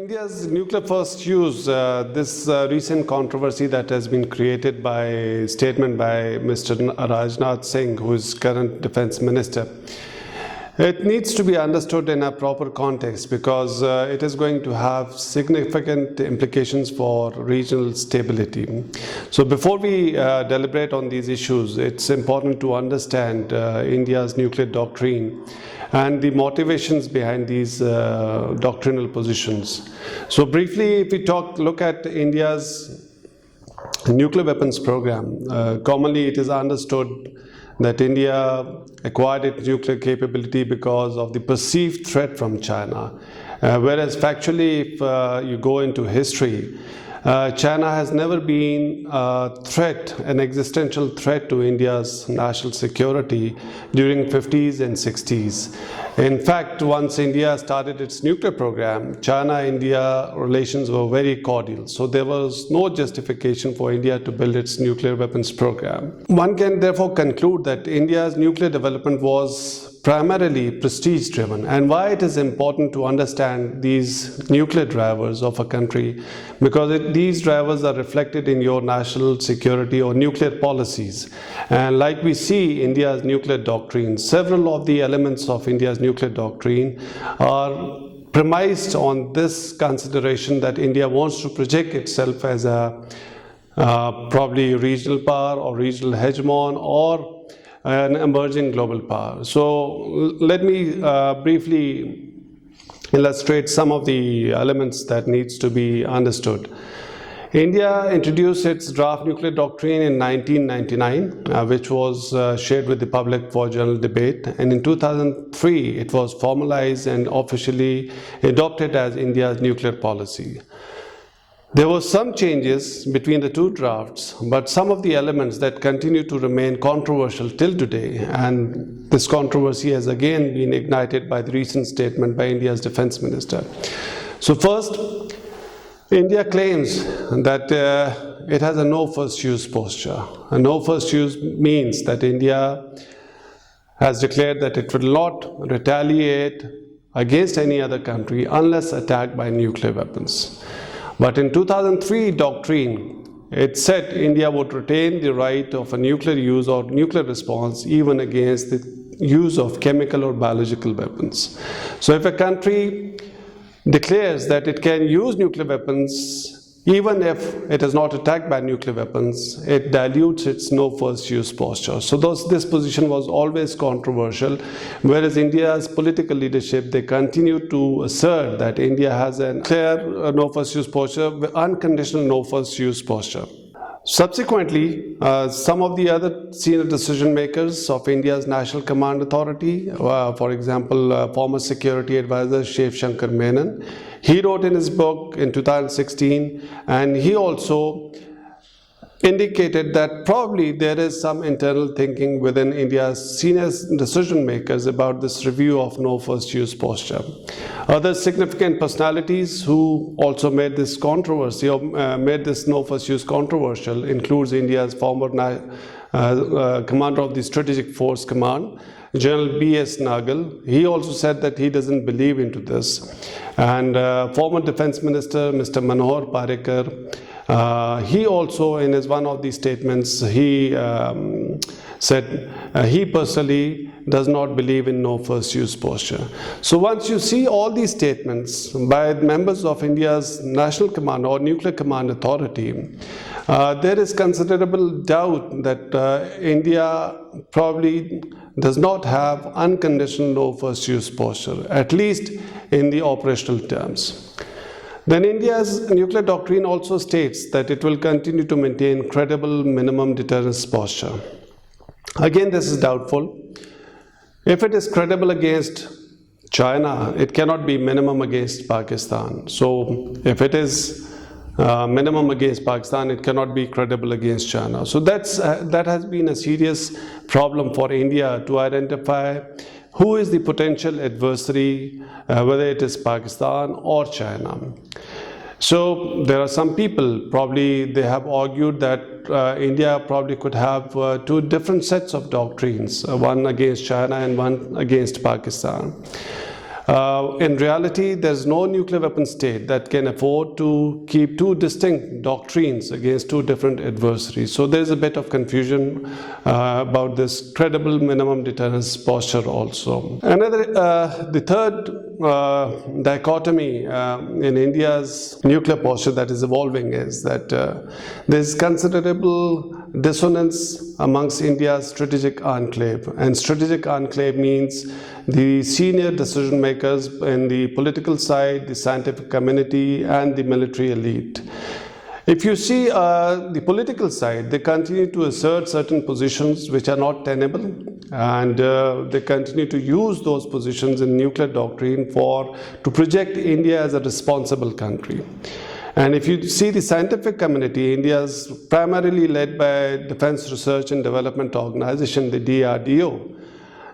India's nuclear first use, this recent controversy that has been created by a statement by Mr. Rajnath Singh, who is current defense minister, it needs to be understood in a proper context because it is going to have significant implications for regional stability. So before we deliberate on these issues, it's important to understand India's nuclear doctrine and the motivations behind these doctrinal positions. So briefly, if we look at India's nuclear weapons program, commonly it is understood that India acquired its nuclear capability because of the perceived threat from China. Whereas factually, if you go into history, China has never been a threat, an existential threat to India's national security during 50s and 60s. In fact, once India started its nuclear program, China-India relations were very cordial. So there was no justification for India to build its nuclear weapons program. One can therefore conclude that India's nuclear development was primarily prestige driven, and why it is important to understand these nuclear drivers of a country, because these drivers are reflected in your national security or nuclear policies. And like we see India's nuclear doctrine, several of the elements of India's nuclear doctrine are premised on this consideration that India wants to project itself as a probably regional power or regional hegemon or an emerging global power. So let me briefly illustrate some of the elements that needs to be understood. India introduced its draft nuclear doctrine in 1999, which was shared with the public for general debate, and in 2003 it was formalized and officially adopted as India's nuclear policy. There were some changes between the two drafts, but some of the elements that continue to remain controversial till today, and this controversy has again been ignited by the recent statement by India's defense minister. So first, India claims that it has a no first use posture. A no first use means that India has declared that it will not retaliate against any other country unless attacked by nuclear weapons. But in 2003 doctrine, it said India would retain the right of a nuclear use or nuclear response even against the use of chemical or biological weapons. So if a country declares that it can use nuclear weapons even if it is not attacked by nuclear weapons, it dilutes its no first use posture. So this position was always controversial, whereas India's political leadership, they continue to assert that India has a clear no first use posture, unconditional no first use posture. Subsequently, some of the other senior decision makers of India's National Command Authority, for example, former security advisor Shiv Shankar Menon, he wrote in his book in 2016, and he also indicated that probably there is some internal thinking within India's senior decision makers about this review of no first use posture. Other significant personalities who also made this controversy or made this no first use controversial includes India's former commander of the Strategic Force Command, General B.S. Nagal. He also said that he doesn't believe into this. And former Defense Minister Mr. Manohar Parrikar, he also in one of these statements, he said he personally does not believe in no first use posture. So once you see all these statements by members of India's National Command or Nuclear Command Authority, there is considerable doubt that India probably does not have unconditional no first use posture, at least in the operational terms. Then India's nuclear doctrine also states that it will continue to maintain credible minimum deterrence posture. Again, this is doubtful. If it is credible against China, it cannot be minimum against Pakistan. So if it is minimum against Pakistan, it cannot be credible against China. So that has been a serious problem for India to identify who is the potential adversary, whether it is Pakistan or China. So there are some people, probably they have argued that India probably could have two different sets of doctrines, one against China and one against Pakistan. In reality, there's no nuclear weapon state that can afford to keep two distinct doctrines against two different adversaries. So there's a bit of confusion about this credible minimum deterrence posture also. The third dichotomy in India's nuclear posture that is evolving is that there's considerable dissonance amongst India's strategic enclave. And strategic enclave means the senior decision makers in the political side, the scientific community, and the military elite. If you see the political side, they continue to assert certain positions which are not tenable, and they continue to use those positions in nuclear doctrine to project India as a responsible country. And if you see the scientific community, India is primarily led by Defense Research and Development Organization, the DRDO.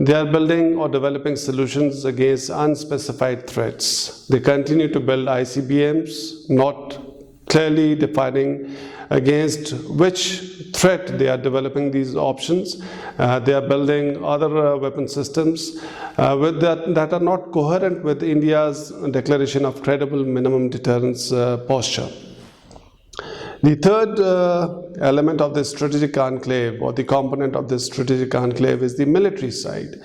They are building or developing solutions against unspecified threats. They continue to build ICBMs, not clearly defining against which threat they are developing these options. They are building other weapon systems that are not coherent with India's declaration of credible minimum deterrence posture. The third element of this strategic enclave, or the component of this strategic enclave, is the military side.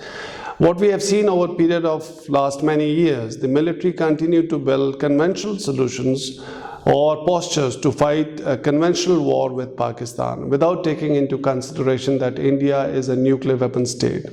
What we have seen over a period of last many years, the military continue to build conventional solutions or postures to fight a conventional war with Pakistan without taking into consideration that India is a nuclear weapon state.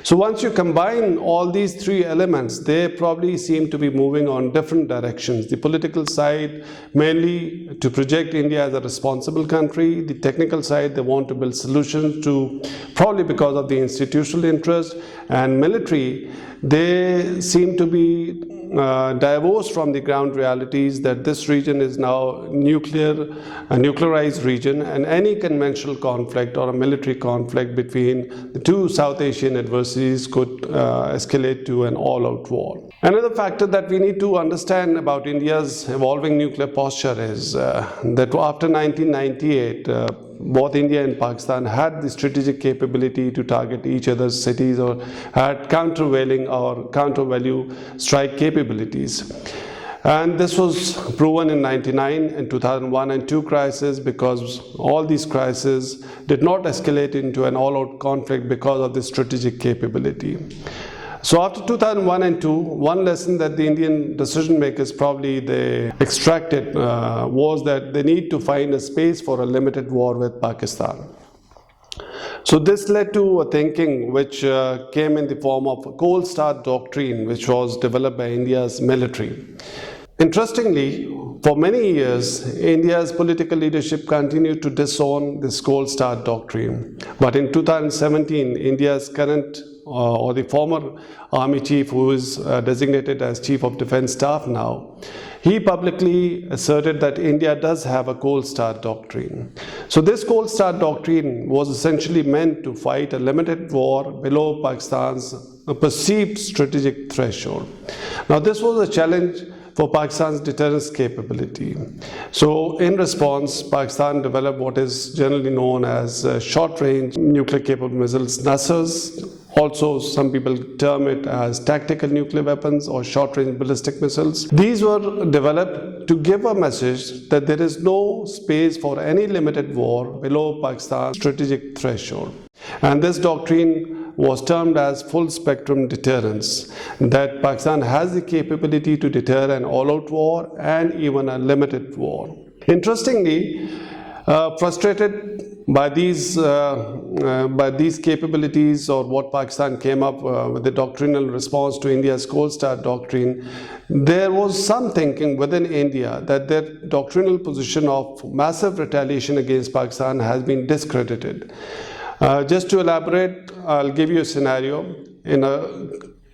So once you combine all these three elements, they probably seem to be moving on different directions. The political side, mainly to project India as a responsible country. The technical side, they want to build solutions to, probably because of the institutional interest. And military, they seem to be divorced from the ground realities that this region is now a nuclearized region, and any conventional conflict or a military conflict between the two South Asian adversaries could escalate to an all-out war. Another factor that we need to understand about India's evolving nuclear posture is that after 1998, both India and Pakistan had the strategic capability to target each other's cities or had countervailing or counter-value strike capabilities. And this was proven in 99 and 2001 and 2 crises, because all these crises did not escalate into an all-out conflict because of the strategic capability. So after 2001 and 2, one lesson that the Indian decision makers probably they extracted was that they need to find a space for a limited war with Pakistan. So this led to a thinking which came in the form of a Coldstart doctrine, which was developed by India's military. Interestingly, for many years, India's political leadership continued to disown this Coldstart doctrine. But in 2017, India's current or the former army chief, who is designated as Chief of Defense Staff now, he publicly asserted that India does have a Coldstart doctrine. So this Coldstart doctrine was essentially meant to fight a limited war below Pakistan's perceived strategic threshold. Now this was a challenge for Pakistan's deterrence capability. So in response, Pakistan developed what is generally known as short-range nuclear-capable missiles, NASAs. Also, some people term it as tactical nuclear weapons or short-range ballistic missiles. These were developed to give a message that there is no space for any limited war below Pakistan's strategic threshold. And this doctrine was termed as full-spectrum deterrence, that Pakistan has the capability to deter an all-out war and even a limited war. Interestingly, frustrated by these capabilities, or what Pakistan came up with the doctrinal response to India's Coldstart doctrine, there was some thinking within India that their doctrinal position of massive retaliation against Pakistan has been discredited. Just to elaborate, I'll give you a scenario. In a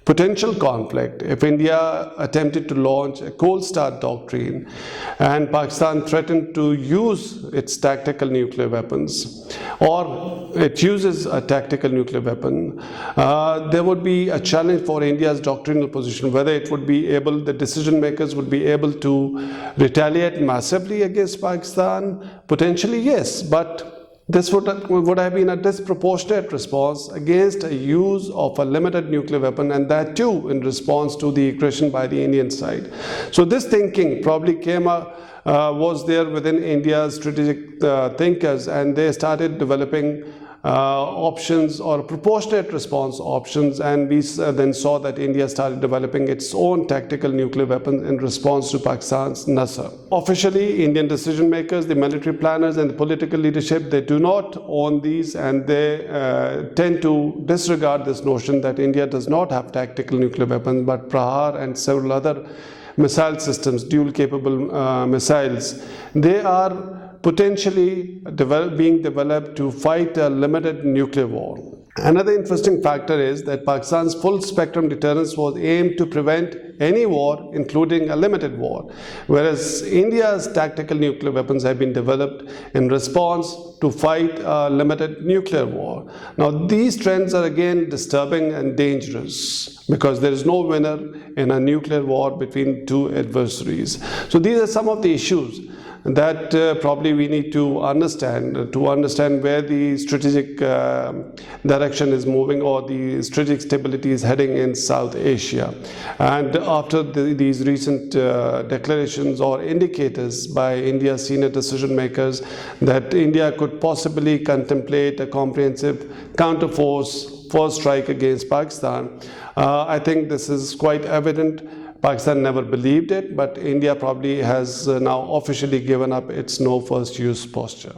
potential conflict, if India attempted to launch a Coldstart doctrine and Pakistan threatened to use its tactical nuclear weapons, or it uses a tactical nuclear weapon, there would be a challenge for India's doctrinal position, whether it would be able, the decision makers would be able to retaliate massively against Pakistan. Potentially yes, but This would have been a disproportionate response against a use of a limited nuclear weapon, and that too in response to the aggression by the Indian side. So this thinking probably was there within India's strategic thinkers, and they started developing options or proportionate response options, and we then saw that India started developing its own tactical nuclear weapons in response to Pakistan's Nasr. Officially, Indian decision makers, the military planners and the political leadership, they do not own these, and they tend to disregard this notion that India does not have tactical nuclear weapons, but Prahar and several other missile systems, dual capable missiles, they are potentially being developed to fight a limited nuclear war. Another interesting factor is that Pakistan's full spectrum deterrence was aimed to prevent any war, including a limited war, whereas India's tactical nuclear weapons have been developed in response to fight a limited nuclear war. Now, these trends are again disturbing and dangerous because there is no winner in a nuclear war between two adversaries. So these are some of the issues that probably we need to understand where the strategic direction is moving, or the strategic stability is heading in South Asia. And after these recent declarations or indicators by India's senior decision makers that India could possibly contemplate a comprehensive counterforce first strike against Pakistan, I think this is quite evident. Pakistan never believed it, but India probably has now officially given up its no first use posture.